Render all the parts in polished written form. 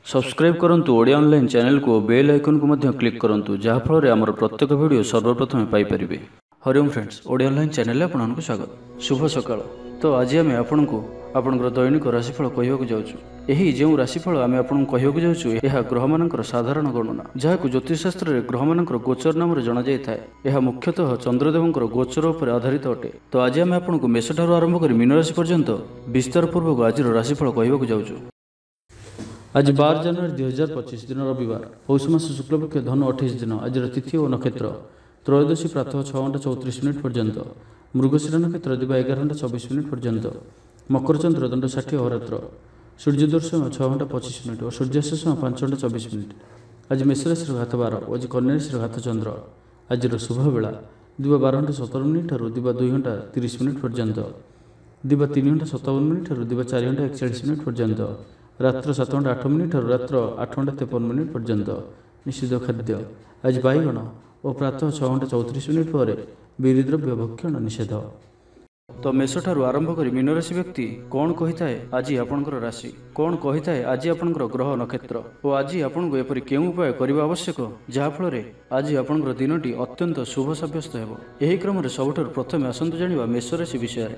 Subscribe करंतु Odia online channel को bell icon को मध्य क्लिक करंतु जहाँ फल आमर प्रत्येक वीडियो सर्वप्रथम Piper. Hariom friends, Odia online channel आपको स्वागत। शुभ सकाळ। तो आज आम आपको आपंकर दैनिक राशिफल कहवाक जाऊँ। यही जो राशिफल आम आपको कहवाक जाऊँ यह ग्रह मानकर साधारण गणना जहाँ ज्योतिषशास्त्र में ग्रह मानकर गोचर नाम जना जाए। यह मुख्यतः चंद्रदेवंकर गोचर पर आधारित अटे। तो आज आम आपको मेष ठारू आरंभ कर मीन राशि पर्यंत विस्तार पूर्वक आज राशिफल कहवाक जाऊँ। आज 12 जनवरी 2025 दिन रविवार, पौष मास शुक्लपक्ष धनु 28 दिन। आज तिथि और नक्षत्र त्रयोदशी प्रातः 6:34 पर्यंत, मृगशिरा नक्षत्र दिवा 11:24 पर्यंत, मकर चंद्र दंड 60 अहोरात्र, सूर्योदय समय 6:25 और सूर्यास्त समय 5:24। आज मेष राशि घात 12, आज कन्या राशि घात चंद्र। आज शुभ बेला दिवा 12:17 दिवा 2:30 पर्यंत, दिवा 3:57 दिवा 4:41 पर्यंत, रात्र 7:08 रात्र 8:53 पर्यंत। निषिद्ध खाद्य आज बैगण और प्रातः 6:34 पर बीरिद्रव्य भक्षण निषेध। तो मेष ठारू आरंभ कर मीन राशि व्यक्ति कौन कही थाए आज आपंकर राशि, कौन कही थाए आज आपंकर ग्रह नक्षत्र और आज आपको एपरी केउं उपाय करने आवश्यक जहाँफल आज आपंकर दिनटी अत्यंत शुभ सब्यस्त हो। यही क्रम सबुठ प्रथम आसतु जाना मेष राशि विषय।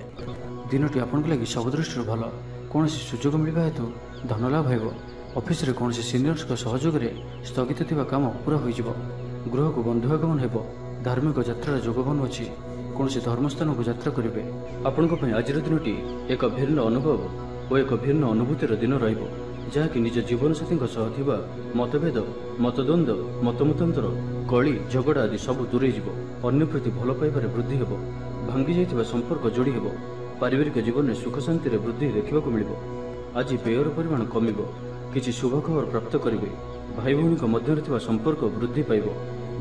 दिनटी आपन लगी सब दृष्टि भल, कौन सुजोग मिलवा हेतु धन लाभ हो। ऑफिस रे कौन सीनियर्स सहयोग में स्थगित थिबा काम पूरा हो। गृह को बंधु आगमन हो। धार्मिक यात्रा जोगबन अच्छी। कौन धर्मस्थान को यात्रा करेंगे। आपण आज दिनटी एक भिन्न अनुभव और एक भिन्न अनुभूतिर दिन रही निज जीवन साथी मतभेद मतद्वंद मतमतांतर कली झगड़ा आदि सब दूरे अन्य प्रति भल पाइबार वृद्धि हो। भांगी जाइथिबा संपर्क जोड़ी हो। पारिवारिक जीवन में सुख शांति वृद्धि देखा मिल। आज व्ययर परिमाण कमिब। किसी शुभ खबर प्राप्त करेंगे। भाई भौणी मध्य संपर्क वृद्धि पाइब।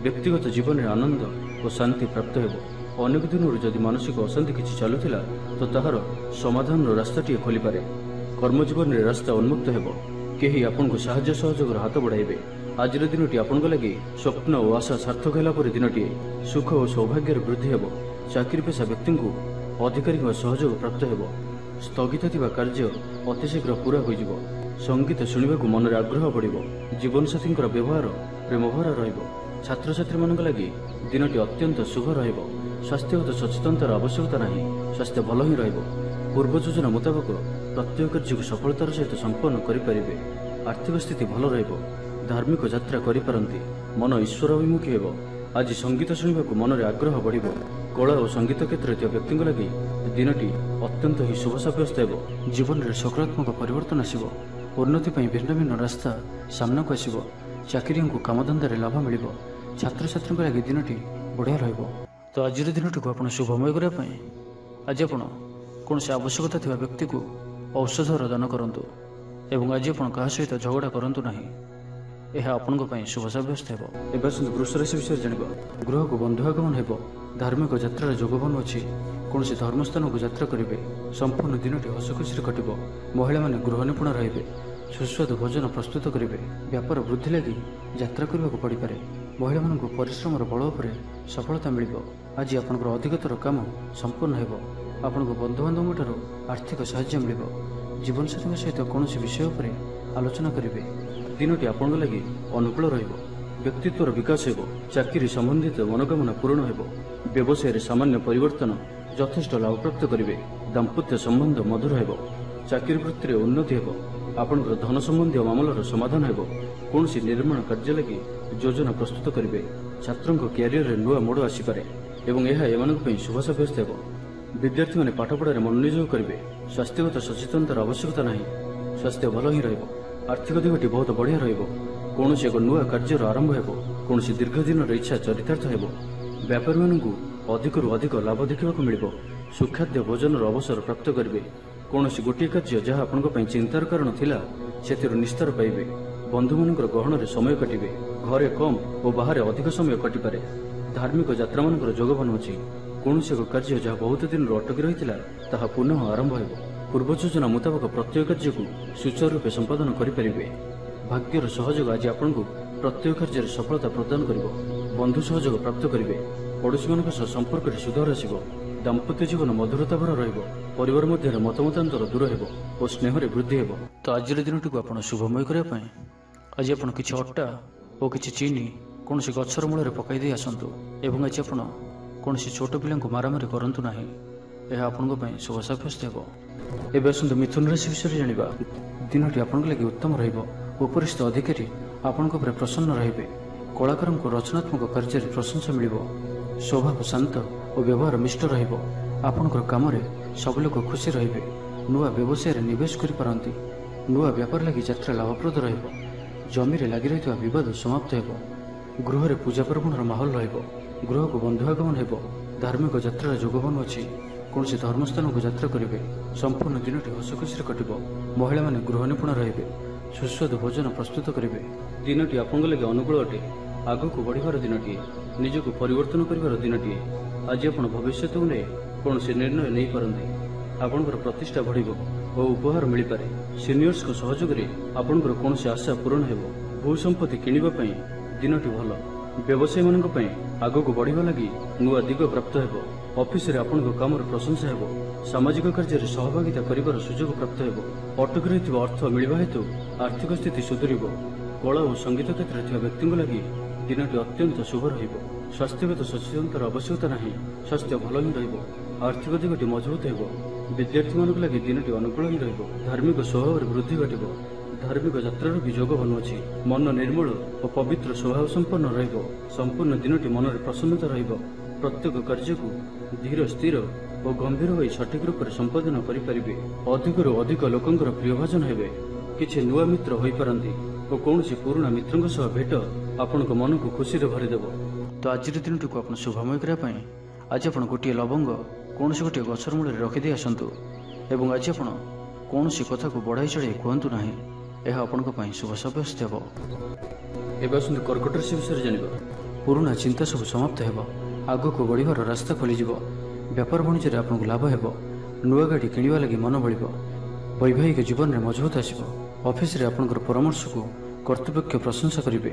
व्यक्तिगत जीवन में आनंद और शांति प्राप्त हो। अनेक दिन जदि मानसिक अशांति किसी चलुला तो ताहार समाधान रास्ताटी खोली पारे। कर्मजीवन में रास्ता उन्मुक्त हो। कहीं आपन को साहाय्य सहयोग हाथ बढ़ाइबे। आज दिनटी आपन लगी स्वप्न और आशा सार्थक है। दिनटी सुख और सौभाग्य वृद्धि हो। चाकरी पेशा व्यक्ति को अधिकारी सहयोग प्राप्त हो। स्थगित थिबा कार्य अतिशीघ्र पूरा हो। संगीत शुणा मन में आग्रह बढ़। जीवन साथी व्यवहार प्रेमभरा रछात्र छात्री मान लगी दिनटी अत्यंत शुभ रही। स्वास्थ्यगत सचेतनतार आवश्यकता नहीं। स्वास्थ्य भल ही रही। पूर्व योजना मुताबक प्रत्येक कार्य को सफलतार सहित संपन्न करें। आर्थिक स्थिति भल रही। धार्मिक यात्रा करिपारंती। मन ईश्वर अभिमुखी हो। आज संगीत शुणा मन में आग्रह बढ़। कला और संगीत क्षेत्र व्यक्ति लगी दिनटी अत्यंत ही शुभ सब्यस्त हो। जीवन में सकारात्मक परिवर्तन आसब। उन्नति भिन्न भिन्न रास्ता सामना को आसब। चाकरी को कामधंदा लाभ मिल। छात्र छात्री लगी दिनटी बढ़िया रही। तो आज दिनटी को आप शुभमय करने आज आप कौन से आवश्यकता थी व्यक्ति को औषधर दान करूँ एवं आज आप क्या सहित झगड़ा करूँ ना। यह आपण शुभ सब्यस्त हो। एवं वृष राशि विषय जानवा। गृह को बंधु आगमन हो। धार्मिक यात्रा जोगबन अच्छी। कौन धर्मस्थान को यात्रा करेंगे। संपूर्ण दिनटी हस खुशी कटो। महिला माने गृह निपुण रही। सुस्वादु भोजन प्रस्तुत करेंगे। व्यापार वृद्धि लगी यात्रा करने को पड़ पारे। महिला मान परिश्रम बल पर सफलता मिल। आज आपंकर अधिकतर काम संपूर्ण हो। आपण बंधु बांधव आर्थिक साहाय्य मिल। जीवन साथी सहित कौन विषय पर आलोचना करेंगे। दिनटी आपण लगी अनुकूल रही। व्यक्तित्वर विकास हो। चाकरी संबंधित मनोकामना पूर्ण हो। व्यवसाय सामान्य परिवर्तन यथेष्ट लाभ प्राप्त करेंगे। दाम्पत्य संबंध मधुर हो। चाकरी वृत्ति उन्नति हो। आपंकर धन संबंधी मामलार समाधान हो। कौन निर्माण कार्य लगी योजना प्रस्तुत करेंगे। छात्रों क्यारियर नुआ मोड़ आसीपे और यह शुभ सब्यस्त हो। विद्यार्थी मैंने पाठपढ़ार मनोनियोग करेंगे। स्वास्थ्यगत सचेतनतार आवश्यकता नहीं। स्वास्थ्य भल ही रही। आर्थिक दिगटी बहुत बढ़िया रही। कौन एक नुआ कार्यर आरंभ हो। कौन दीर्घ दिन इच्छा चरितार्थ हो। व्यापारी मानू अधिक अधिक लाभ देखा मिल। सुखाद्य भोजन अवसर प्राप्त करेंगे। कौन गोटे कार्य जहाँ आपण चिंतार कारण थिला से निस्तार पाइबे। बंधु मान गहन में समय काटे। घरे कम और बाहर अधिक समय कटिपे। धार्मिक यात्रा मान जोगबन अच्छी। कौन एक कार्य जहाँ बहुत दिन अटकी रही है पुनः आरंभ हो। पूर्व योजना मुताबक प्रत्येक कार्य को सुचारू रूप संपादन करेंगे। भाग्यर सहयोग आज आपन को प्रत्येक कार्य सफलता प्रदान कर। बंधु सहयोग प्राप्त करेंगे। पड़ोशी मान संपर्क सुधार आसब। दाम्पत्य जीवन मधुरता भर रहिवर मध्य मतमतांतर दूर हो और स्नेह वृद्धि हो। तो आज दिन को आप शुभमय करने आज आपण किछि अट्टा और किछि चीनी कौन गचर मूल पकई दे आसतु एवं आज आपण कौन छोट पिला मारामारी करतु ना यह आपण शुभ साब्यस्त हो। एवं आसतु मिथुन राशि विषय जाना दिनटी आपण लगे उत्तम ररिस्थ अधिकारी आपण प्रसन्न रे कलाकार को रचनात्मक कार्य प्रशंसा मिल स्वभाव शांत और व्यवहार मिष्ट रपणकर कम सब लोग खुशी रे नुआ व्यवसाय निवेश करपारती नुआ व्यापार लगी यात्रा लाभप्रद जमी रे लगी रही बद समाप्त हो गृह पूजा पर्वण माहौल गृह को बंधुआगमन हो धार्मिक यात्रा जोगबन अच्छी कौन धर्मस्थान को यात्रा करेंगे संपूर्ण दिनटी हस खुशी कटो महिला माने गृह निपुण रे सुस्वादु भोजन प्रस्तुत करेंगे दिनटी आपण लगे अनुकूल अटे आग को बढ़िबार दिनटीए निजक परिवर्तन कर दिनटीए आज आप भविष्य को नहीं कौन निर्णय नहीं पारती आपणकर प्रतिष्ठा बढ़ और उपहार मिल पारे सीनियर्स को सहयोग में आपणकर कौन आशा पूरण हो भूसंपत्ति किणवाई दिनटी भल व्यवसायी मानी आग को बढ़िया लगी नुआ दिग प्राप्त हो ऑफिस रे आपण काम प्रशंसा हो सामाजिक कार्य सहभागिता कर सुजोग प्राप्त हो अटक रही अर्थ मिलवा हेतु आर्थिक स्थिति सुधर कला और संगीत क्षेत्र में व्यक्ति लगी दिनटी अत्यंत शुभ स्वास्थ्यगत सचेतनतार आवश्यकता नहीं स्वास्थ्य भल ही आर्थिक दिगटी मजबूत हो विद्यार्थी मान लगी दिनटी अनुकूल ही धार्मिक स्वभाव वृद्धि घट धार्मिक यात्रार भी जोग बनुअछि मन निर्मल और पवित्र स्वभाव संपन्न संपूर्ण दिनटी मन में प्रसन्नता प्रत्येक कार्य को धीर स्थिर और गंभीर हो सठिक रूप से संपादन करेंगे अधिक अधिक लोकंर प्रियभाजन हेबे किछि नुआ मित्र हो पारती और कौन पुराणा मित्रों सह भेट आपण मन को खुशी भरीदेव। तो आज दिन को आप शुभमय करने आज आप गोटे लवंग कौन गोटे गचर मूल रखिदे आसतु एवं आज आप कौन कथा को बढ़ाई चढ़ाई कहतु ना यह आपण शुभ साब्यस्त हो। एवं आसतु कर्कट राशि विषय जाना पुराणा चिंता सब समाप्त हो आग को बढ़िबार रास्ता खोलीज व्यापार वाणिज्य आपको लाभ हो नुआ गाड़ी किणवा लगी मन बढ़ वैवाहिक जीवन में मजबूत आसो ऑफिस रे आपणकर परामर्श को कर्तृपक्ष प्रशंसा करेंगे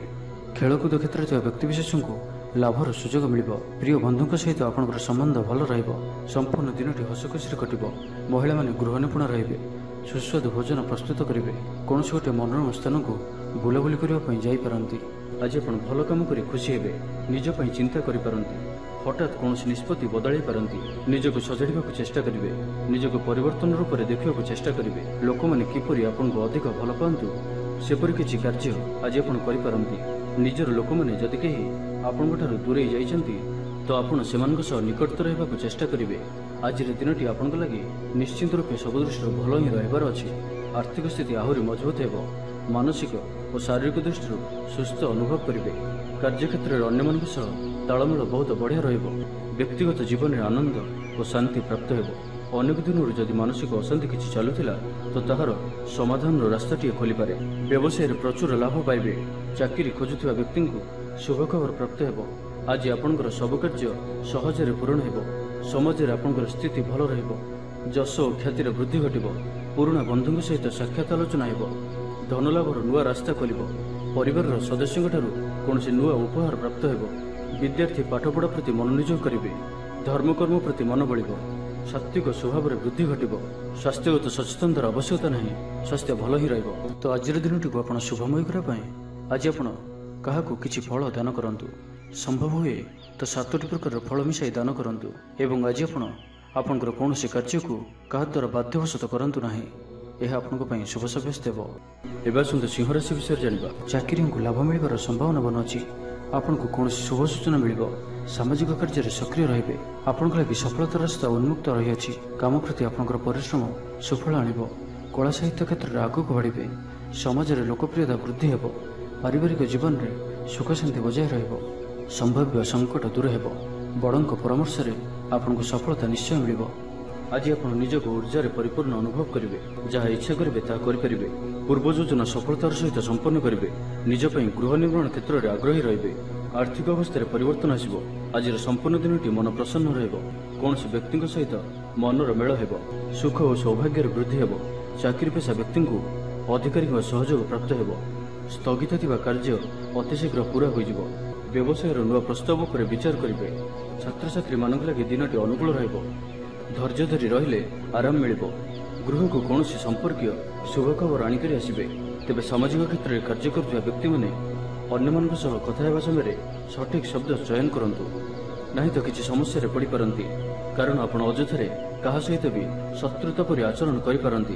खेलकूद क्षेत्र में व्यक्तिविशेष को लाभर सुजोग मिल प्रिय बंधु सहित आपणकर संबंध भल संपूर्ण दिनटी हस खुशी कटो महिला माने गृह निपुण रे सुस्वादु भोजन प्रस्तुत करेंगे कौन गोटे मनोरम स्थान को बुलाबुली करने जापारती आज आप भल कम कर खुशी हे निजपाई चिंता करपारती हठात कौन निष्पत्ति बदल पारती निजक सजाड़ा चेष्टा करेंगे निजक परिवर्तन रूप से देखा चेष्टा करेंगे लोक मैंने किपरि आपको अधिक भल पातु सेपरि किछि कार्य आज आप करपारती निजर लोक मैंने जदि कहीं आपंठ दूरे जाइछन्ति तो आपण सेमानक सह निकटतर होगा चेष्टा करेंगे आज दिनटी आपण लगी निश्चिंत रूपे सब दृष्टि भल ही रहिबार अछि आर्थिक स्थिति आहरी मजबूत हो मानसिक और शारीरिक दृष्टि सुस्थ अनुभव करेंगे कार्यक्षेत्र में अन्य मानक सह तालमेल बहुत बढ़िया व्यक्तिगत जीवन में आनंद और शांति प्राप्त हो अनेक दिन जदि मानसिक अशांति किसी चलुला तो ताहार समाधान रास्ताटी खोली पारे व्यवसाय प्रचुर लाभ पाइबे चाकरी खोजुवा व्यक्ति को शुभ खबर प्राप्त हो आज आपणकर सब कार्य सहजरे पूरण हो समाज में आपणकर स्थिति भल रश और ख्यातिर वृद्धि घटो पुराणा बंधु सहित साक्षात आलोचना हो धनलाभर नुआ रास्ता खोल परिवार सदस्यों कौन नुआ उपहार प्राप्त हो विद्यार्थी पाठपढ़ा प्रति मनोनियोग करेंगे धर्मकर्म प्रति मन बढ़ सात्विक स्वभाव में वृद्धि घटो स्वास्थ्यगत सचेतनतार आवश्यकता नहीं स्वास्थ्य भल ही तो आज दिनटी को आप शुभमय करने आज आप क्या किसी फल दान करूँ संभव हुए तो 7टी प्रकार फल मिसाई दान करूँ एवं आज आपणकर कौन कार्य को क्या द्वारा बाध्यवशत करूँ ना यह आपण शुभ साब्यस्त हो। एवं आसतु सिंह राशि विषय जाना चाकरी को लाभ मिलवार संभावना बन अच्छी आपन को कौन शुभ सूचना मिल सामाजिक कार्य सक्रिय रे आपण लगी सफलता रास्ता उन्मुक्त रही काम प्रति आपंकर परिश्रम सुफल आण कला साहित्य क्षेत्र में आगक बढ़े समाज में लोकप्रियता वृद्धि हो पारिवारिक जीवन में सुख शांति बजाय संभाव्य संकट दूर हो बड़ों परामर्श से आपन को सफलता निश्चय मिल आज आप निजक ऊर्जा परिपूर्ण अनुभव करेंगे जहाँ इच्छा करेंगे ताकि पूर्व योजना सफलतार सहित संपन्न करेंगे निजपाई गृह निर्माण क्षेत्र में आग्रही रे आर्थिक अवस्था परिवर्तन आसो आज संपूर्ण दिनटी मन प्रसन्न कौन व्यक्ति सहित मनर मेल हो सुख और सौभाग्य वृद्धि हो चाकरी पेशा व्यक्ति को अधिकारी सहयोग प्राप्त हो स्थगित कार्य अतिशीघ्र पूरा हो व्यवसाय नुआ प्रस्ताव पर विचार करेंगे छात्र छात्री मान लगे दिनटी अनुकूल धैर्य धरी रहिले आराम मिल गृह को कौन संपर्क शुभ खबर आणिक आसबे तेज सामाजिक क्षेत्र में कार्य करुवा व्यक्ति मैंने अन्य कथा समय सठिक शब्द चयन करूँ नहीं तो किसी समस्या पड़ पारती कारण आपण अଯଥାରେ କାହା ସହିତ ବି ଶତ୍ରୁତା ପରି ଆଚରଣ କରିପାରନ୍ତି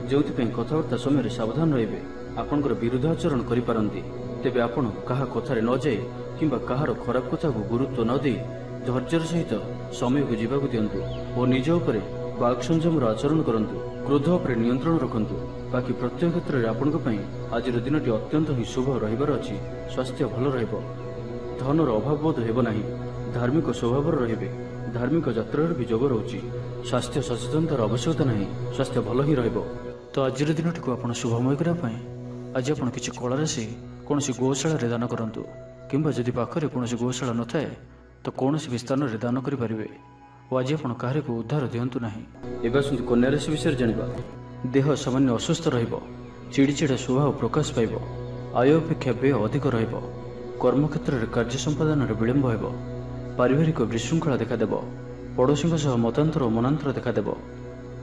ଯେଉଁଥିପାଇଁ କଥାବାର୍ତ୍ତା ସମୟରେ ସାବଧାନ ରହିବେ ଆପଣଙ୍କର ବିରୁଦ୍ଧ ଆଚରଣ କରିପାରନ୍ତି ତେବେ ଆପଣ କାହା କଥାରେ ନ ଯାଇ କିମ୍ବା କାହାର ଖରାପ କଥାକୁ ଗୁରୁତ୍ୱ ନ ଦେଇ ଧୈର୍ଯ୍ୟର ସହିତ ସମୟକୁ ଯିବାକୁ ଦିଅନ୍ତୁ ଓ ନିଜ ଉପରେ ବାକ୍ ସଂଯମର ଆଚରଣ କରନ୍ତୁ କ୍ରୋଧ ଉପରେ ନିୟନ୍ତ୍ରଣ ରଖନ୍ତୁ ବାକି ପ୍ରତ୍ୟେକ କ୍ଷେତ୍ରରେ ଆପଣଙ୍କ ପାଇଁ ଆଜିର ଦିନଟି ଅତ୍ୟନ୍ତ ହିଁ ଶୁଭ ରହିବାର ଅଛି ସ୍ୱାସ୍ଥ୍ୟ ଭଲ ରହିବ ଧନର ଅଭାବ ବୋଧ ହେବ ନାହିଁ धार्मिक स्वभाव रहिबे धार्मिक यात्रार भी जोग रोचे स्वास्थ्य सचेतनतार आवश्यकता नहीं स्वास्थ्य भल ही रहिबो तो आज दिन टी आप शुभमय करने आज आप किसी कला राशि कौन गोशाला दान करूँ किंबा जदि पाखरे कौन गोशाला न थाए तो कौन भी स्थान में दान करेंगे और आज आप कहार को उद्धार दिंतु ना एवं आसतु कन्या राशि विषय जाना देह सामान्य अस्वस्थ चिड़चिड़ा स्वभाव प्रकाश पाइब आय अपेक्षा व्यय अधिक कर्मक्षेत्र में कार्य संपादन विलंब हो पारिवारिक विशृंखला देखादेव पड़ोशी मतांतर और मनांतर देखादेव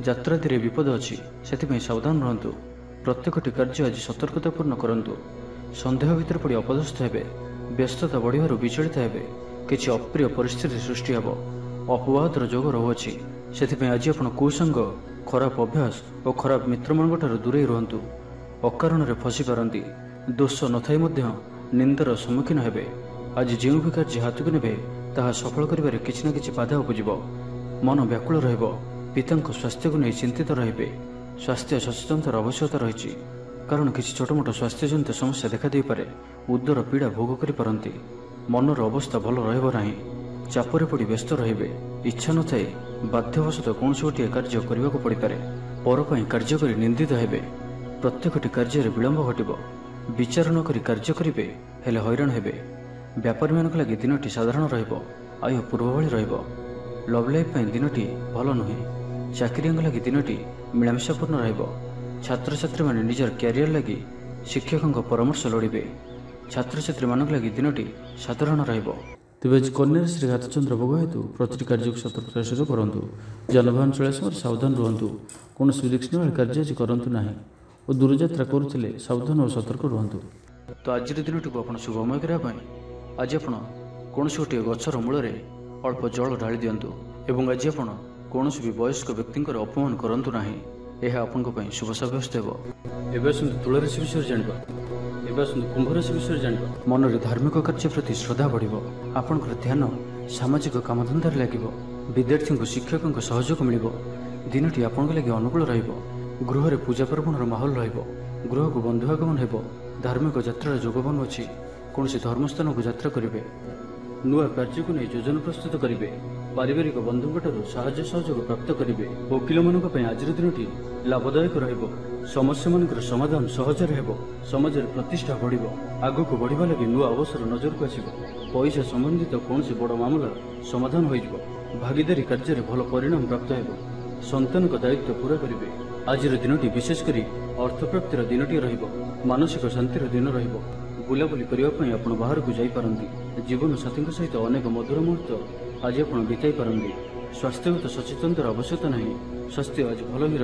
यात्रादि विपद अच्छी से सावधान रहतु प्रत्येकटी कार्य आज सतर्कतापूर्ण करूँ सन्देह भितर पड़ अपदस्थ हे व्यस्तता बढ़िबार विचलित हे किसी अप्रिय परिस्थिति सृष्टि हे अपवादर जोग रोचे से आज आप कुसंग खराब अभ्यास और खराब मित्र मान दूरे रुहतु अकारण फसी पारती दोष नथाई निंदार सम्मुखीन हे आज जो भी कार्य हाथ को ने ताहा सफल करिबारे किछि ना किछि बाधा उपजिब मन व्याकुल रहिब पिता स्वास्थ्य को नहीं चिंतित रहिबे स्वास्थ्य सचेतनतार आवश्यकता रही कारण किसी छोटमोट स्वास्थ्यजनित समस्या देखा दे पारे उदर पीड़ा भोग करि पारंती मनर अवस्था भल रहिब नाही चापरे पड़ी व्यस्त रहिबे इच्छा न थाए बाध्यवशतः कौन गोटे कार्य करने को पड़ पारे पर पई कार्य करी निंदित हेबे प्रत्येकटी कार्य विलंब घटिब विचार न करी कार्य करिबे हेले हैरान हेबे व्यापारी मान लगे दिनटी साधारण आय पूर्व भाई लव लाइफ दिनटी भल नुहे चाकरी लगे दिनटी मिलामिशापूर्ण छात्र छात्री मैंने निजर क्यारियर लगी शिक्षकों परामर्श लोड़े छात्र छात्री मान लगे दिनटी साधारण तेज आज कन्या राशि घातचंद्र भोग हेतु प्रति कार्य को सतर्कतार सहित करूँ जानवाहन चलने समय सावधान रुहतु कौन रिस्क कार्य आज करूँ ना और दूरयात्रा करुले सावधान और सतर्क रुहतु तो आज दिन टी आप शुभमय करने आज आप कौन गोटे गचर मूल अल्प जल ढाली दिंतु एवं आज आप कौन भी वयस्क व्यक्ति अपमान करूँ ना यह आपण शुभ सब्यस्त हो तुला राशि विषय जाना कुंभ राशि विषय जाना मन में धार्मिक कार्य प्रति श्रद्धा बढ़ आपंकर ध्यान सामाजिक कामधंदार लगे विद्यार्थी को शिक्षकों सहयोग मिल दिनटी आपण लगे अनुकूल गृह में पूजा पर्वणर माहौल गृह को बंधुआगमन हो धार्मिक यात्रा जोग बनु अच्छी कौन धर्मस्थान को यात्रा करेंगे नुआ कार्य को नहीं योजना प्रस्तुत करेंगे पारिवारिक बंधुओं साहाय्य सहयोग प्राप्त करेंगे वकिल मानक आज दिन लाभदायक समस्या मान समाधान सहजरे हो समाज प्रतिष्ठा बढ़ आग को बढ़ा लगे नुआ अवसर नजर को आसो पैसा संबंधित कौन बड़ मामला समाधान हो भागीदारी कार्य भल परिणाम प्राप्त हो संतान दायित्व पूरा करेंगे आज दिनटी विशेषकर अर्थप्राप्तिर दिनटी मानसिक शांतिर दिन बुलाबुली करने आप बाहर को जापारती जीवन साथी सहित अनेक मधुर मुहूर्त आज आप बीताई पारती स्वास्थ्यगत सचेतनतार आवश्यकता नहीं स्वास्थ्य आज भल ही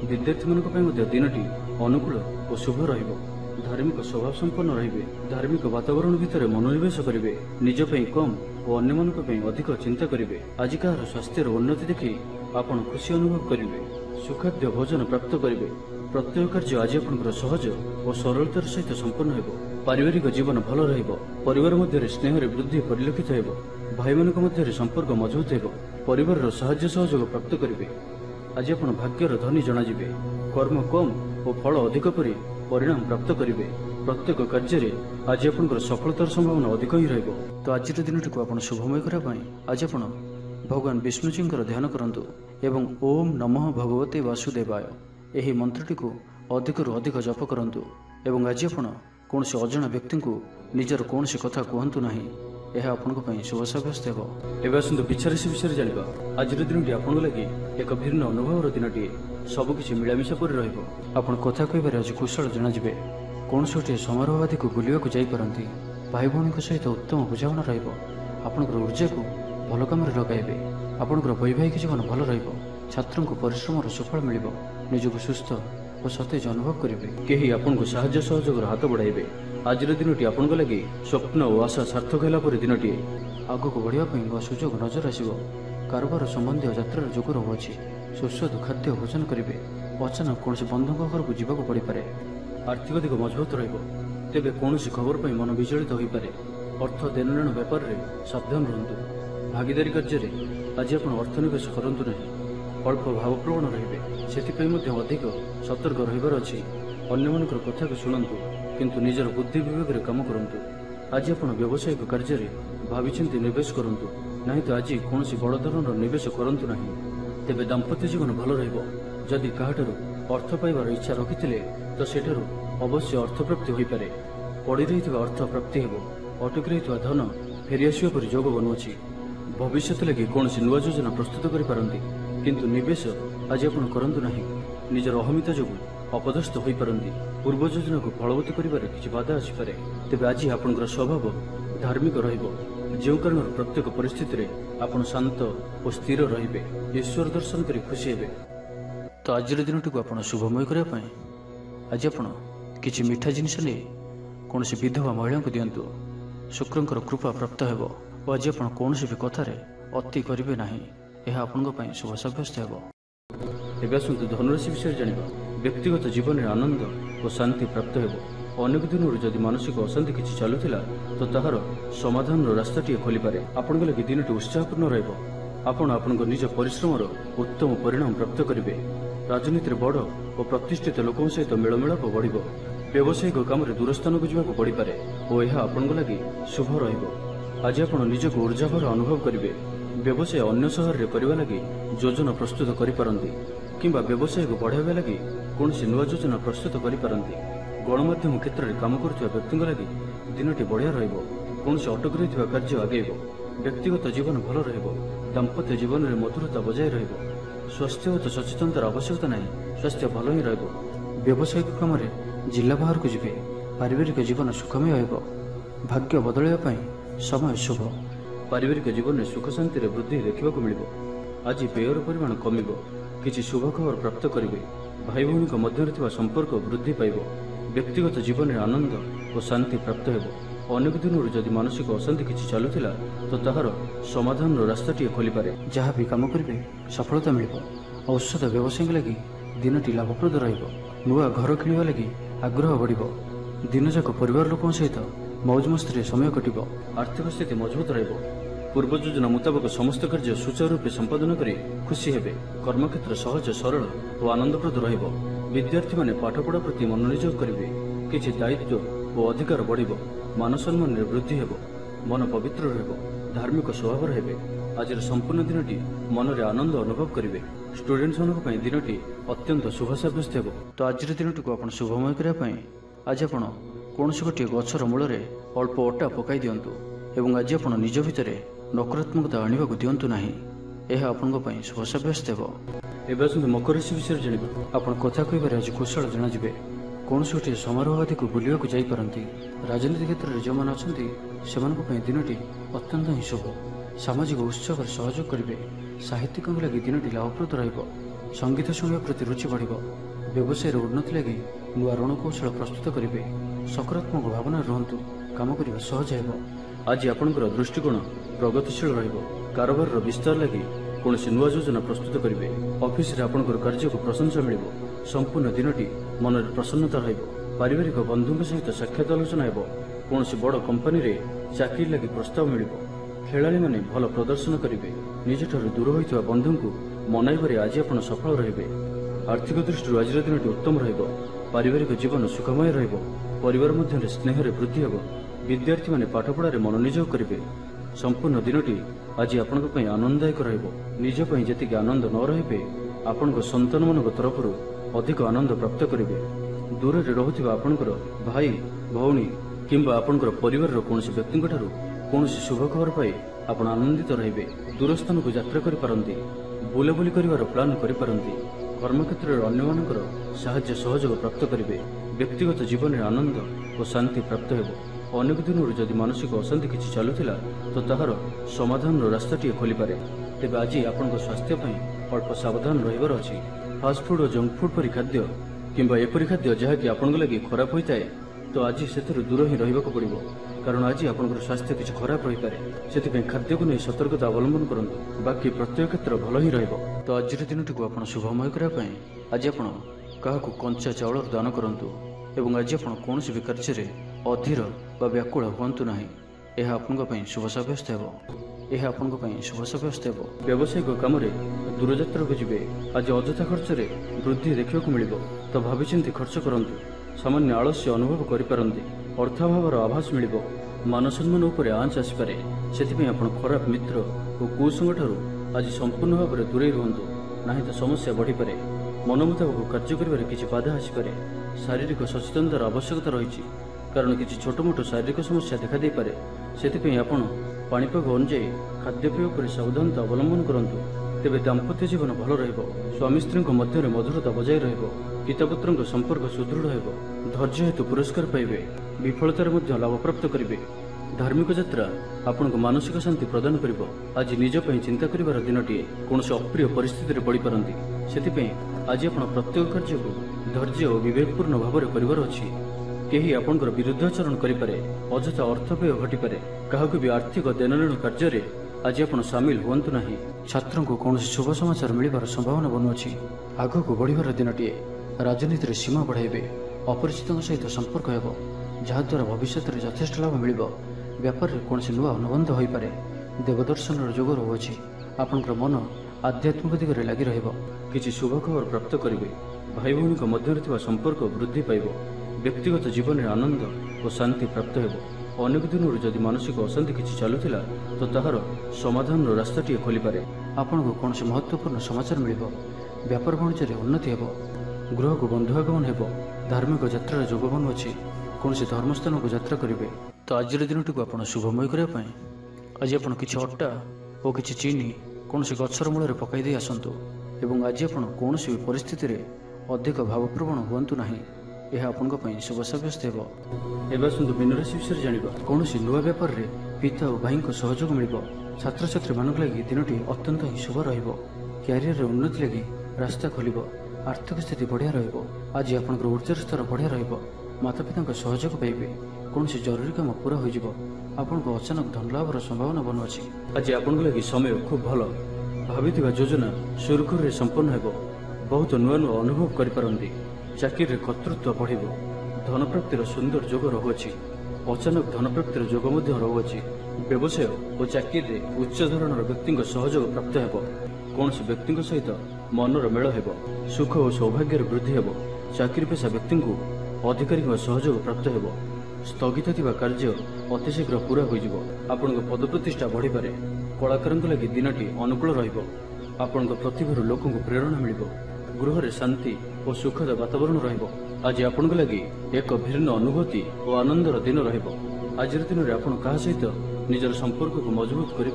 विद्यार्थी मान दिनटी अनुकूल और शुभ धार्मिक स्वभाव संपन्न रे धार्मिक वातावरण भितर मनोनिवेश करेंगे निजपाई कम और अन्य अधिक चिंता करेंगे आज कहार स्वास्थ्यर उन्नति देखी आप खुशी अनुभव करेंगे सुखाद्य भोजन प्राप्त करेंगे प्रत्येक कार्य आज आप सहज और सरलतार सहित संपन्न हो पारिवारिक जीवन भल परिवार मध्य स्नेह वृद्धि परिलक्षित हो भाई मान संपर्क मजबूत हो परिवार साहाय्य सहयोग प्राप्त करेंगे आज आप भाग्यर धनी जनाजे कर्म कम और फल अधिक पर परिणाम प्राप्त करेंगे प्रत्येक कार्य आज आप सफलतार संभावना अधिक ही तो आज दिन टी आप शुभमय करने आज आप भगवान विष्णुजी ध्यान करूँ एवं ओम नमः भगवते वासुदेवाय यही मंत्रटी को अधिक अधिक जप करूँ एवं आज आप कौन अजना व्यक्ति को निजर कौन कथा कहतु ना यह आपण शुभ सब्यस्त हो आसतु पिछा राशि विषय जाना आज दिन आप लगे एक भिन्न अनुभव दिनटे सबकि मिलामिशा पर आप कथा कह आज कुशल जनाजे कौन गोटे समारोह आदि को बुलवाक जापारती भाई भौणी सहित उत्तम बुझाणा आपंकर ऊर्जा को भल कम लगे आपंकर वैवाहिक जीवन भल छात्रों को परिश्रम सुफल मिल ନିଜକୁ ସୁସ୍ଥ ଓ ସତେଜ ଅନୁଭବ କରିବେ। କେହି ଆପଣଙ୍କୁ ସାହାଯ୍ୟ ସହଯୋଗର ହାତ ବଢ଼ାଇବେ। ଆଜିର ଦିନଟି ଆପଣଙ୍କ ଲାଗି ସ୍ୱପ୍ନ ଓ ଆଶା ସାର୍ଥକ ହେଲା ପରେ ଦିନଟିଏ। ଆଗକୁ ବଢ଼ିବା ପାଇଁ ନୂଆ ସୁଯୋଗ ନଜର ଆସିବ। କାରବାର ସମ୍ବନ୍ଧୀୟ ଯାତ୍ରାର ଯୋଗ ରହୁଅଛି। ସୁସ୍ୱାଦୁ ଖାଦ୍ୟ ଭୋଜନ କରିବେ। ଅଚାନକ କୌଣସି ବନ୍ଧୁଙ୍କ ଘରକୁ ଯିବାକୁ ପଡ଼ିପାରେ। ଆର୍ଥିକ ଦିଗ ମଜବୁତ ରହିବ। ତେବେ କୌଣସି ଖବର ପାଇଁ ମନ ବିଚଳିତ ହୋଇପାରେ। ଅର୍ଥ ଦେଣନେଣ ବ୍ୟାପାରରେ ସାବଧାନ ରୁହନ୍ତୁ। ଭାଗିଦାରୀ କାର୍ଯ୍ୟରେ ଆଜି ଆପଣ ଅର୍ଥ ନିବେଶ କରନ୍ତୁ ନାହିଁ। ଅଳ୍ପ ଭାବପ୍ରବଣ ରହିବେ, ସେଥିପାଇଁ ମଧ୍ୟ ଅଧିକ ସତର୍କ ରହିବାର ଅଛି। ଅନ୍ୟମାନଙ୍କର କଥାକୁ ଶୁଣନ୍ତୁ, କିନ୍ତୁ ନିଜର ବୁଦ୍ଧି ବିବେକରେ କାମ କରନ୍ତୁ। ଆଜି ଆପଣ ବ୍ୟବସାୟିକ କାର୍ଯ୍ୟରେ ଭାବିଚିନ୍ତି ନିବେଶ କରନ୍ତୁ, ନାହିଁ ତ ଆଜି କୌଣସି ବଡ଼ ଧରଣର ନିବେଶ କରନ୍ତୁ ନାହିଁ। ତେବେ ଦାମ୍ପତ୍ୟ ଜୀବନ ଭଲ ରହିବ। ଯଦି କାହାଠାରୁ ଅର୍ଥ ପାଇବାର ଇଚ୍ଛା ରଖିଥିଲେ ତ ସେଠାରୁ ଅବଶ୍ୟ ଅର୍ଥପ୍ରାପ୍ତି ହୋଇପାରେ। ପଡ଼ି ରହିଥିବା ଅର୍ଥ ପ୍ରାପ୍ତି ହେବ। ଅଟକି ରହିଥିବା ଧନ ଫେରିଆସିବା ପରି ଯୋଗ ବନୁଅଛି। ଭବିଷ୍ୟତ ଲାଗି କୌଣସି ନୂଆ ଯୋଜନା ପ୍ରସ୍ତୁତ କରିପାରନ୍ତି, କିନ୍ତୁ ନିବେଶ ଆଜି ଆପଣ କରନ୍ତୁ ନାହିଁ। ନିଜର ଅହମିତା ଯୋଗୁଁ ଅପଦସ୍ଥ ହୋଇପାରନ୍ତି। ପୂର୍ବ ଯୋଜନାକୁ ଫଳବତୀ କରିବାରେ କିଛି ବାଧା ଆସିପାରେ। ତେବେ ଆଜି ଆପଣଙ୍କର ସ୍ୱଭାବ ଧାର୍ମିକ ରହିବ, ଯେଉଁ କାରଣରୁ ପ୍ରତ୍ୟେକ ପରିସ୍ଥିତିରେ ଆପଣ ଶାନ୍ତ ଓ ସ୍ଥିର ରହିବେ। ଈଶ୍ୱର ଦର୍ଶନ କରି ଖୁସି ହେବେ। ତ ଆଜିର ଦିନଟିକୁ ଆପଣ ଶୁଭମୟ କରିବା ପାଇଁ ଆଜି ଆପଣ କିଛି ମିଠା ଜିନିଷ ନେଇ କୌଣସି ବିଧବା ମହିଳାଙ୍କୁ ଦିଅନ୍ତୁ। ଶୁକ୍ରଙ୍କର କୃପା ପ୍ରାପ୍ତ ହେବ ଓ ଆଜି ଆପଣ କୌଣସି ବି କଥାରେ ଅତି କରିବେ ନାହିଁ। ଏହା ଆପଣଙ୍କ ପାଇଁ ଶୁଭ ସାବ୍ୟସ୍ତ ହେବ। ଏବେ ଆସନ୍ତୁ ଧନୁରାଶି ବିଷୟରେ ଜାଣିବା। ବ୍ୟକ୍ତିଗତ ଜୀବନରେ ଆନନ୍ଦ ଓ ଶାନ୍ତି ପ୍ରାପ୍ତ ହେବ। ଅନେକ ଦିନରୁ ଯଦି ମାନସିକ ଅଶାନ୍ତି କିଛି ଚାଲୁଥିଲା ତ ତାହାର ସମାଧାନର ରାସ୍ତାଟିଏ ଖୋଲିପାରେ। ଆପଣଙ୍କ ଲାଗି ଦିନଟି ଉତ୍ସାହପୂର୍ଣ୍ଣ ରହିବ। ଆପଣ ଆପଣଙ୍କ ନିଜ ପରିଶ୍ରମର ଉତ୍ତମ ପରିଣାମ ପ୍ରାପ୍ତ କରିବେ। ରାଜନୀତିରେ ବଡ଼ ଓ ପ୍ରତିଷ୍ଠିତ ଲୋକଙ୍କ ସହିତ ମେଳମିଳାପ ବଢ଼ିବ। ବ୍ୟବସାୟିକ କାମରେ ଦୂରସ୍ଥାନକୁ ଯିବାକୁ ପଡ଼ିପାରେ ଓ ଏହା ଆପଣଙ୍କ ଲାଗି ଶୁଭ ରହିବ। ଆଜି ଆପଣ ନିଜକୁ ଉର୍ଜାଭର ଅନୁଭବ କରିବେ। ବ୍ୟବସାୟ ଅନ୍ୟ ସହରରେ କରିବା ଲାଗି ଯୋଜନା ପ୍ରସ୍ତୁତ କରିପାରନ୍ତି କିମ୍ବା ବ୍ୟବସାୟକୁ ବଢ଼ାଇବା ଲାଗି କୌଣସି ନୂଆ ଯୋଜନା ପ୍ରସ୍ତୁତ କରିପାରନ୍ତି। ଗଣମାଧ୍ୟମ କ୍ଷେତ୍ରରେ କାମ କରୁଥିବା ବ୍ୟକ୍ତିଙ୍କ ଲାଗି ଦିନଟି ବଢ଼ିଆ ରହିବ। କୌଣସି ଅଟକି ରହିଥିବା କାର୍ଯ୍ୟ ଆଗେଇବ। ବ୍ୟକ୍ତିଗତ ଜୀବନ ଭଲ ରହିବ। ଦାମ୍ପତ୍ୟ ଜୀବନରେ ମଧୁରତା ବଜାୟ ରହିବ। ସ୍ୱାସ୍ଥ୍ୟଗତ ସଚେତନତାର ଆବଶ୍ୟକତା ନାହିଁ। ସ୍ୱାସ୍ଥ୍ୟ ଭଲ ହିଁ ରହିବ। ବ୍ୟବସାୟିକ କାମରେ ଜିଲ୍ଲା ବାହାରକୁ ଯିବେ। ପାରିବାରିକ ଜୀବନ ସୁଖମୟ ହେବ। ଭାଗ୍ୟ ବଦଳାଇବା ପାଇଁ ସମୟ ଶୁଭ। ପାରିବାରିକ ଜୀବନରେ ସୁଖ ଶାନ୍ତିରେ ବୃଦ୍ଧି ଦେଖିବାକୁ ମିଳିବ। ଆଜି ବ୍ୟୟର ପରିମାଣ କମିବ। କିଛି ଶୁଭ ଖବର ପ୍ରାପ୍ତ କରିବେ। ଭାଇ ଭଉଣୀଙ୍କ ମଧ୍ୟରେ ଥିବା ସମ୍ପର୍କ ବୃଦ୍ଧି ପାଇବ। ବ୍ୟକ୍ତିଗତ ଜୀବନରେ ଆନନ୍ଦ ଓ ଶାନ୍ତି ପ୍ରାପ୍ତ ହେବ। ଅନେକ ଦିନରୁ ଯଦି ମାନସିକ ଅଶାନ୍ତି କିଛି ଚାଲୁଥିଲା ତ ତାହାର ସମାଧାନର ରାସ୍ତାଟିଏ ଖୋଲିପାରେ। ଯାହା ବି କାମ କରିବେ ସଫଳତା ମିଳିବ। ଔଷଧ ବ୍ୟବସାୟୀଙ୍କ ଲାଗି ଦିନଟି ଲାଭପ୍ରଦ ରହିବ। ନୂଆ ଘର କିଣିବା ଲାଗି ଆଗ୍ରହ ବଢ଼ିବ। ଦିନଯାକ ପରିବାର ଲୋକଙ୍କ ସହିତ ମୌଜ ମସ୍ତିରେ ସମୟ କଟିବ। ଆର୍ଥିକ ସ୍ଥିତି ମଜବୁତ ରହିବ। ପୂର୍ବ ଯୋଜନା ମୁତାବକ ସମସ୍ତ କାର୍ଯ୍ୟ ସୁଚାରୁ ରୂପେ ସମ୍ପାଦନ କରି ଖୁସି ହେବେ। କର୍ମକ୍ଷେତ୍ର ସହଜ ସରଳ ଓ ଆନନ୍ଦପ୍ରଦ ରହିବ। ବିଦ୍ୟାର୍ଥୀମାନେ ପାଠପଢ଼ା ପ୍ରତି ମନୋନିଯୋଗ କରିବେ। କିଛି ଦାୟିତ୍ୱ ଓ ଅଧିକାର ବଢ଼ିବ। ମାନ ସମ୍ମାନରେ ବୃଦ୍ଧି ହେବ। ମନ ପବିତ୍ର ରହିବ। ଧାର୍ମିକ ସ୍ୱଭାବର ହେବେ। ଆଜିର ସମ୍ପୂର୍ଣ୍ଣ ଦିନଟି ମନରେ ଆନନ୍ଦ ଅନୁଭବ କରିବେ। ଷ୍ଟୁଡେଣ୍ଟମାନଙ୍କ ପାଇଁ ଦିନଟି ଅତ୍ୟନ୍ତ ଶୁଭ ସାବ୍ୟସ୍ତ ହେବ। ତ ଆଜିର ଦିନଟିକୁ ଆପଣ ଶୁଭମୟ କରିବା ପାଇଁ ଆଜି ଆପଣ କୌଣସି ଗୋଟିଏ ଗଛର ମୂଳରେ ଅଳ୍ପ ଅଟା ପକାଇ ଦିଅନ୍ତୁ ଏବଂ ଆଜି ଆପଣ ନିଜ ଭିତରେ ନକାରାତ୍ମକତା ଆଣିବାକୁ ଦିଅନ୍ତୁ ନାହିଁ। ଏହା ଆପଣଙ୍କ ପାଇଁ ଶୁଭ ସାବ୍ୟସ୍ତ ହେବ। ଏବେ ଆସନ୍ତୁ ମକର ରାଶି ବିଷୟରେ ଜାଣିବା। ଆପଣ କଥା କହିବାରେ ଆଜି କୁଶଳ ଜଣାଯିବେ। କୌଣସି ଗୋଟିଏ ସମାରୋହ ଆଦିକୁ ବୁଲିବାକୁ ଯାଇପାରନ୍ତି। ରାଜନୀତି କ୍ଷେତ୍ରରେ ଯେଉଁମାନେ ଅଛନ୍ତି ସେମାନଙ୍କ ପାଇଁ ଦିନଟି ଅତ୍ୟନ୍ତ ହିଁ ଶୁଭ। ସାମାଜିକ ଉତ୍ସବରେ ସହଯୋଗ କରିବେ। ସାହିତ୍ୟିକଙ୍କ ଲାଗି ଦିନଟି ଲାଭପ୍ରଦ ରହିବ। ସଙ୍ଗୀତ ଶୁଣିବା ପ୍ରତି ରୁଚି ବଢ଼ିବ। ବ୍ୟବସାୟର ଉନ୍ନତି ଲାଗି ନୂଆ ରଣକୌଶଳ ପ୍ରସ୍ତୁତ କରିବେ। ସକାରାତ୍ମକ ଭାବନାରେ ରୁହନ୍ତୁ। କାମ କରିବା ସହଜ ହେବ। ଆଜି ଆପଣଙ୍କର ଦୃଷ୍ଟିକୋଣ ପ୍ରଗତିଶୀଳ ରହିବ। କାରବାରର ବିସ୍ତାର ଲାଗି କୌଣସି ନୂଆ ଯୋଜନା ପ୍ରସ୍ତୁତ କରିବେ। ଅଫିସରେ ଆପଣଙ୍କର କାର୍ଯ୍ୟକୁ ପ୍ରଶଂସା ମିଳିବ। ସମ୍ପୂର୍ଣ୍ଣ ଦିନଟି ମନରେ ପ୍ରସନ୍ନତା ରହିବ। ପାରିବାରିକ ବନ୍ଧୁଙ୍କ ସହିତ ସାକ୍ଷାତ ଆଲୋଚନା ହେବ। କୌଣସି ବଡ଼ କମ୍ପାନୀରେ ଚାକିରି ଲାଗି ପ୍ରସ୍ତାବ ମିଳିବ। ଖେଳାଳିମାନେ ଭଲ ପ୍ରଦର୍ଶନ କରିବେ। ନିଜଠାରୁ ଦୂର ହୋଇଥିବା ବନ୍ଧୁଙ୍କୁ ମନାଇବାରେ ଆଜି ଆପଣ ସଫଳ ରହିବେ। ଆର୍ଥିକ ଦୃଷ୍ଟିରୁ ଆଜିର ଦିନଟି ଉତ୍ତମ ରହିବ। ପାରିବାରିକ ଜୀବନ ସୁଖମୟ ରହିବ। ପରିବାର ମଧ୍ୟରେ ସ୍ନେହରେ ବୃଦ୍ଧି ହେବ। ବିଦ୍ୟାର୍ଥୀମାନେ ପାଠପଢ଼ାରେ ମନୋନିଯୋଗ କରିବେ। ସମ୍ପୂର୍ଣ୍ଣ ଦିନଟି ଆଜି ଆପଣଙ୍କ ପାଇଁ ଆନନ୍ଦଦାୟକ ରହିବ। ନିଜ ପାଇଁ ଯେତିକି ଆନନ୍ଦ ନ ରହିବେ ଆପଣଙ୍କ ସନ୍ତାନମାନଙ୍କ ତରଫରୁ ଅଧିକ ଆନନ୍ଦ ପ୍ରାପ୍ତ କରିବେ। ଦୂରରେ ରହୁଥିବା ଆପଣଙ୍କର ଭାଇ ଭଉଣୀ କିମ୍ବା ଆପଣଙ୍କର ପରିବାରର କୌଣସି ବ୍ୟକ୍ତିଙ୍କଠାରୁ କୌଣସି ଶୁଭ ଖବର ପାଇ ଆପଣ ଆନନ୍ଦିତ ରହିବେ। ଦୂରସ୍ଥାନକୁ ଯାତ୍ରା କରିପାରନ୍ତି। ବୁଲାବୁଲି କରିବାର ପ୍ଲାନ୍ କରିପାରନ୍ତି। କର୍ମକ୍ଷେତ୍ରରେ ଅନ୍ୟମାନଙ୍କର ସାହାଯ୍ୟ ସହଯୋଗ ପ୍ରାପ୍ତ କରିବେ। ବ୍ୟକ୍ତିଗତ ଜୀବନରେ ଆନନ୍ଦ ଓ ଶାନ୍ତି ପ୍ରାପ୍ତ ହେବ। ଅନେକ ଦିନରୁ ଯଦି ମାନସିକ ଅଶାନ୍ତି କିଛି ଚାଲୁଥିଲା ତ ତାହାର ସମାଧାନର ରାସ୍ତାଟିଏ ଖୋଲିପାରେ। ତେବେ ଆଜି ଆପଣଙ୍କ ସ୍ୱାସ୍ଥ୍ୟ ପାଇଁ ଅଳ୍ପ ସାବଧାନ ରହିବାର ଅଛି। फास्टफुड और जंक फुड परी खाद्य किंबा एपरी खाद्य जहाँकि आपंक लगी खराब होता है तो आज से दूर ही रहा पड़ो कारण आज आप स्वास्थ्य किसी खराब रही पारे से खाद्य को नहीं सतर्कता अवलंबन करूँ बाकी प्रत्येक क्षेत्र भल ही रहिबो। तो आज दिन टी आप शुभमय करने आज आप क्या कंचा चाउल दान करूँ एवं आज आप कौन भी कार्य अधीर व व्याकुल हूँ ना यह आपंक शुभ सब्यस्त यह आपंक शुभ सब्यस्त व्यावसायिक कम दूरयात्रा को जी आज अजथा खर्च वृद्धि देखा मिल तो भाई खर्च करूँ सामान्य आलस्य अनुभव करें अर्थाभावर आभास मिल मान सम्मान उपर आंच आसपे से खराब मित्र और कुसंग ठार आज संपूर्ण भाव में दूरे रुहतु ना तो समस्या बढ़ी पारे मन मुताबक कार्य कर किसी बाधा आसपे शारीरिक सचेतनतार आवश्यकता रही कारण किसी छोट मोट शारीरिक समस्या देखा दे पारे से आपण पाणीपाग अनुजाई खाद्यपेय पर सावधानता अवलंबन करूँ तेरे दाम्पत्य जीवन भल स्वामी स्त्री मध्य मधुरता बजाय पितापुत्र संपर्क सुदृढ़ धैर्य हेतु पुरस्कार पाइबे विफलतार लाभ प्राप्त करेंगे धार्मिक यात्रा आपण मानसिक शांति प्रदान कर आज निजप चिंता कर दिनटीए कौन अप्रिय परिस्थिति पड़ पारती से आज आप प्रत्येक कार्य को धैर्य और विवेकपूर्ण भाव में अच्छी कहीं आपंकर विरुद्धाचरण करें अजथा अर्थव्यय घटीपे क्या भी आर्थिक देननेण कार्य आज आप सामिल हूँ ना छात्रों को कौन शुभ समाचार मिलवार संभावना बनुअछि आग को बढ़िबार दिनटीए राजनीति सीमा बढ़ाइबे अपरिचित सहित संपर्क हेब जहाद्वारा भविष्य में यथेष्ट लाभ मिल व्यापार में कौन नुआ अनुबंध हो पारे देवदर्शन जोग रोचे आपंकर मन आध्यात्मिक दिगरे लगी रही शुभ खबर प्राप्त करेंगे भाई भौणी मध्य संपर्क वृद्धि पाइब व्यक्तिगत जीवन में आनंद और शांति प्राप्त हो अनेक दिन जदि मानसिक अशांति किसी चलुला तो ताहार समाधान रास्ताटी खोली पारे आपन को कौन से महत्वपूर्ण समाचार मिल व्यापार वाणिज्य उन्नति हो गृह को बंधुआगमन हो धार्मिक यात्रा जोग बनुअछि कौन से धर्मस्थान को यात्रा करेंगे। तो आज दिन टी आप शुभमय करने आज आप किसी अट्टा और किसी चीनी कौन से गचर मूल पकई दे आसतु एवं आज आप कौन भी परिस्थिति रे अधिक भावप्रवण हूँ ना यह आपंक शुभ सब्यस्त हो मीनराशि विषय जाना कौन नुआ व्यापार रे पिता और भाई सहयोग मिल छात्र छात्री मान लगी दिनटी अत्यंत ही शुभ क्यारियर उन्नति लगी रास्ता खोल आर्थिक स्थिति बढ़िया आज आप ऊर्जार स्तर बढ़िया माता पिता सहयोग पाइबे कौन जरूरी काम पूरा हो आपन को अचानक धन लाभर संभावना बनुअछि आज आपन लगी समय खूब भल भावी योजना सुरखुर संपन्न हो बहुत नुआ नुआ अनुभव करें चाकरी कर्तृत्व बढ़ धन प्राप्तिर सुंदर जोग रहुअछि अचानक धन प्राप्तिर जोग रहुअछि व्यवसाय और चाकरी उच्च धरणर व्यक्ति सहयोग प्राप्त हो कौन व्यक्ति सहित मनर मेल हो सुख और सौभाग्य वृद्धि हो चाकरी पेशा व्यक्ति अधिकारी सहयोग प्राप्त हो स्थगित थिबा कार्य अतिशीघ्र पूरा हो आपण पदप्रतिष्ठा बढ़ी पारे कलाकार लगी दिनटी अनुकूल आपण प्रतिभा लोक प्रेरणा मिल गृह रे शांति और सुखद वातावरण आज आपण लगी एक भिन्न अनुभूति और आनंदर दिन आज दिन में आपण क्या सहित निजर संपर्क को मजबूत कर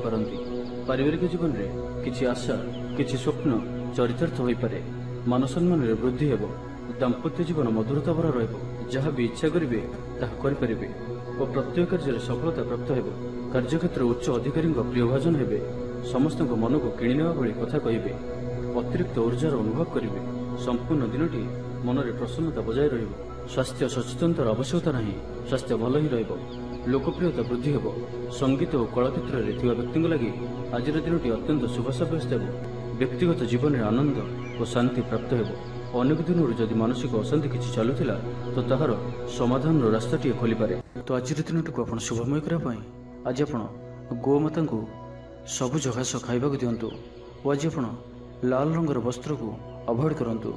पारिवारिक जीवन में किसी आशा किसी स्वप्न चरितार्थ हो पारे मान सम्मान वृद्धि हो दाम्पत्य जीवन मधुरता भरा जहाँ भी इच्छा करेंगे करें और प्रत्येक कार्य सफलता प्राप्त हो कार्यक्षेत्र उच्च अधिकारी प्रियभाजन हे समस्त मन को किणीने भाई कथा कहे अतिरिक्त ऊर्जार अनुभव करेंगे संपूर्ण दिनटी मन में प्रसन्नता बजाय स्वास्थ्य सचेतनतार आवश्यकता नहीं स्वास्थ्य भल ही लोकप्रियता वृद्धि हो संगीत और कला क्षेत्र में व्यक्ति लगी आज दिनटी अत्यंत शुभ सब्यस्त हो व्यक्तिगत जीवन में आनंद और शांति प्राप्त हो अनेक दिन जदि मानसिक अशांति किसी चलुला तो ताहार समाधान रास्ताटी खोली पारे। तो आज दिन टी आप शुभमय करने आज आप गोमाता को सबुज घास खाइबा दिंतु और आज आप लाल रंगर वस्त्र को अवॉइड करंतु